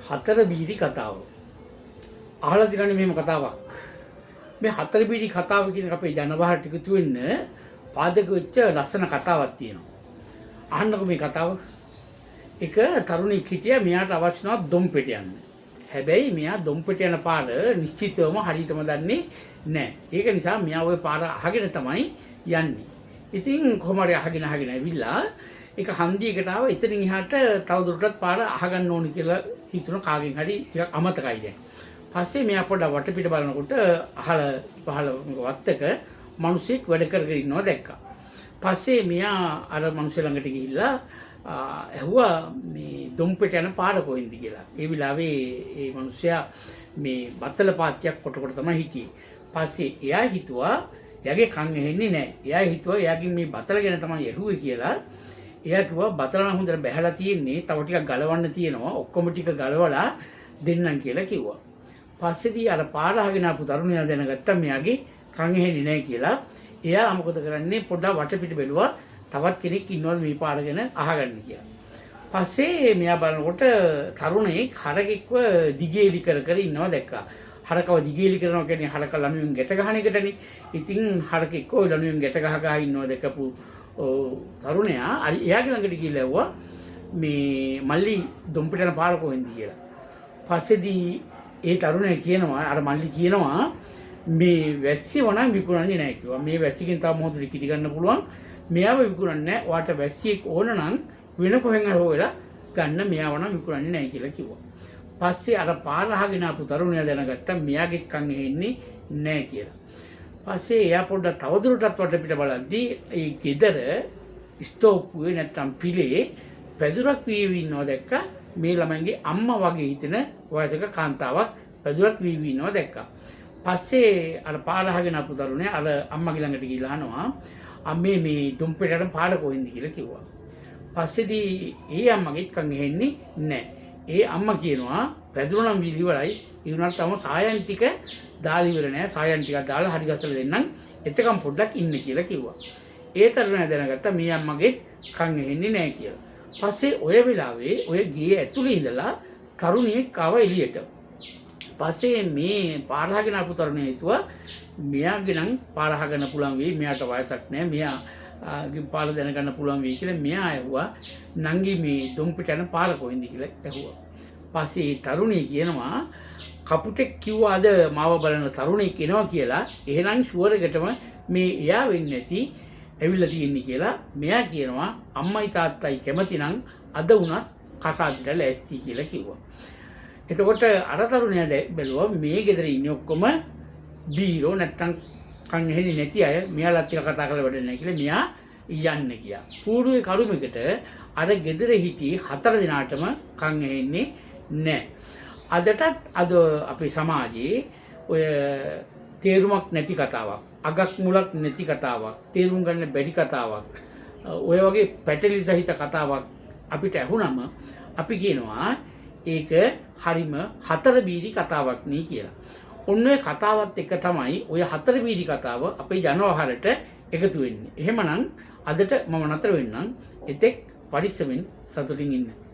හතර බීඩි කතාව. අහලා තියෙනනේ මෙහෙම කතාවක්. මේ හතර බීඩි කතාව කියන අපේ ජනබහට එකතු වෙන්න පාදක වෙච්ච ලස්සන කතාවක් තියෙනවා. අහන්නකො මේ කතාව. එක තරුණෙක් හිටියා මෙයාට අවශ්‍ය නැව දොම්පෙට යන්න. හැබැයි මෙයා දොම්පෙට යන පාර නිශ්චිතවම හරියටම දන්නේ නැහැ. ඒක නිසා මෙයා ওই පාර අහගෙන තමයි යන්නේ. ඉතින් කොහොම හරි අහගෙන ඇවිල්ලා ඒක හන්දියකට ආව. එතනින් එහාට තවදුරටත් පාර අහගන්න ඕනි කියලා හිතුණ කාගෙන් හරි ටිකක් අමතකයි දැන්. පස්සේ මෙයා පොඩ්ඩක් වටපිට බලනකොට අහල පහල වත්තක මිනිස්සෙක් වැඩ කරගෙන ඉන්නවා දැක්කා. පස්සේ මෙයා අර මිනිස්සු ළඟට ගිහිල්ලා ඇහුවා මේ දොම්පෙට යන පාර කොහෙන්ද කියලා. ඒ විලාවේ ඒ මිනිස්සයා මේ බත්තල පාත්‍යක් කොට තමයි හිටියේ. පස්සේ එයා හිතුවා එයාගේ කන් ඇහෙන්නේ නැහැ. එයා හිතුවා එයාගේ මේ බතල ගැන තමයි ඇහුවේ කියලා. එයා කිව්වා බතල නම් හොඳට බැහැලා තියෙන්නේ. තව ටිකක් ගලවන්න තියෙනවා. ඔක්කොම ටික ගලවලා දෙන්නම් කියලා කිව්වා. පස්සේදී අර පාර අහගෙන ආපු තරුණයා දැනගත්තා මෙයාගේ කන් ඇහෙන්නේ නැහැ කියලා. එයා මොකද කරන්නේ පොඩ්ඩක් වටපිට බැලුවා. තවත් කෙනෙක් ඉන්නවද මේ පාර ගැන අහගන්න කියලා. පස්සේ මෙයා බලනකොට තරුණයෙක් හරකෙක්ව දිගේලි කර ඉන්නවා දැක්කා. හරකව දිගේලි කරනවා කියන්නේ හරක ලණුවෙන් ගැට ගහන එකටනේ. ඉතින් හරකෙක් ඔය ලණුවෙන් ගැට ගහ ඉන්නවා දැකපු තරුණයා එයාගේ ළඟට ගිහිල්ලා ඇහුවා මේ මල්ලි දොම්පිට යන පාර කොහෙන්ද කියලා. පස්සේදී ඒ තරුණයා කියනවා අර මල්ලි කියනවා මේ වැස්සි වණන් විකුණන්නේ නැහැ කිව්වා. මේ වැස්සියෙන් තව මොහොතට කිටි ගන්න පුළුවන්. මෙයාව විකුණන්නේ නැහැ. ඔයාට වැස්සියෙක් ඕන නම් වෙන කොහෙන් හරි හොයලා ගන්න මෙයාව නම් විකුණන්නේ නැහැ කියලා කිව්වා. පස්සේ අර පාර අහගෙන ආපු තරුණයා දැනගත්තා මෙයාගේ කන් ඇහෙන්නේ නැහැ කියලා. පස්සේ එයා පොඩ්ඩක් තවදුරටත් වටපිට බලද්දී ඒ ගෙදර ස්තෝප්පුවේ නැත්තම් පිලේ පැදුරක් වීවි ඉන්නවා දැක්කා. මේ ළමයින්ගේ අම්මා වගේ හිතෙන වයසක කාන්තාවක් පැදුරක් වීවි ඉන්නවා දැක්කා. පස්සේ අර පාර අහගෙන ආපු තරුණයා අර අම්මගේ ළඟට ගිහිල්ලා අහනවා අම්මේ මේ දොම්පෙට යන පාර කොහෙන්ද කියලා කිව්වා. පස්සේදී ඒ අම්මගෙත් කන් ඇහෙන්නේ නැහැ. ඒ අම්මා කියනවා පැදුර නම් ඉවරයි. ඒ වුණාට තම සායන් ටික දාලා ඉවර නෑ. සායන් ටිකක් දාලා හරි ගස්සලා දෙන්නම්. එතකම් පොඩ්ඩක් ඉන්න කියලා කිව්වා. ඒ තරුණයා දැනගත්තා මේ අම්මගේ කන් ඇහෙන්නේ නෑ කියලා. පස්සේ ඔය වෙලාවේ ඔය ගේ ඇතුලේ ඉඳලා තරුණියෙක් ආව එළියට. පස්සේ මේ පාර අහගෙන ආපු තරුණයා හිතුවා මෙයාගේ නම් පාර අහගන්න පුළුවන් වෙයි. මෙයාට වයසක් නෑ. මෙයාගේ පාර දැනගන්න පුළුවන් වෙයි කියලා මෙයා ඇහුවා නංගි මේ දොම්පිට යන පාර කොහෙන්ද කියලා ඇහුවා. පස්සේ තරුණිය කියනවා කපුටෙක් කිව්වාද මාව බලන තරුණෙක් එනවා කියලා. එහෙනම් ෂුවර් එකටම මේ එයා වෙන්නේ නැති ඇවිල්ලා තියෙන්නේ කියලා. මෙයා කියනවා අම්මයි තාත්තයි කැමති නම් අද වුණත් කසාදෙට ලෑස්ති කියලා කිව්වා. එතකොට අර තරුණයා බැලුවා මේ ගෙදර ඉන්නේ ඔක්කොම බීරෝ නැත්තම් කන් ඇහෙන්නේ නැති අය. මෙයාලත් එක්ක කතා කරලා වැඩ නැහැ කියලා මෙයා යන්න ගියා. පූර්වයේ කරුමෙකට අර ගෙදර හිටියේ 4 දිනාටම කන් ඇහෙන්නේ නැහැ. අදටත් අද අපේ සමාජයේ ඔය තේරුමක් නැති කතාවක්, අගක් මුලක් නැති කතාවක්, තේරුම් ගන්න බැරි කතාවක්, ඔය වගේ පැටලි සහිත කතාවක් අපිට ඇහුනම අපි කියනවා ඒක හරිම හතර බීරි කතාවක් නේ කියලා. ඔන්න ඔය කතාවත් එක තමයි ඔය හතර බීරි කතාව අපේ ජනවහරට එකතු වෙන්නේ. එහෙමනම් අදට මම නතර වෙන්නම්. එතෙක් පරිස්සමෙන් සතුටින් ඉන්න.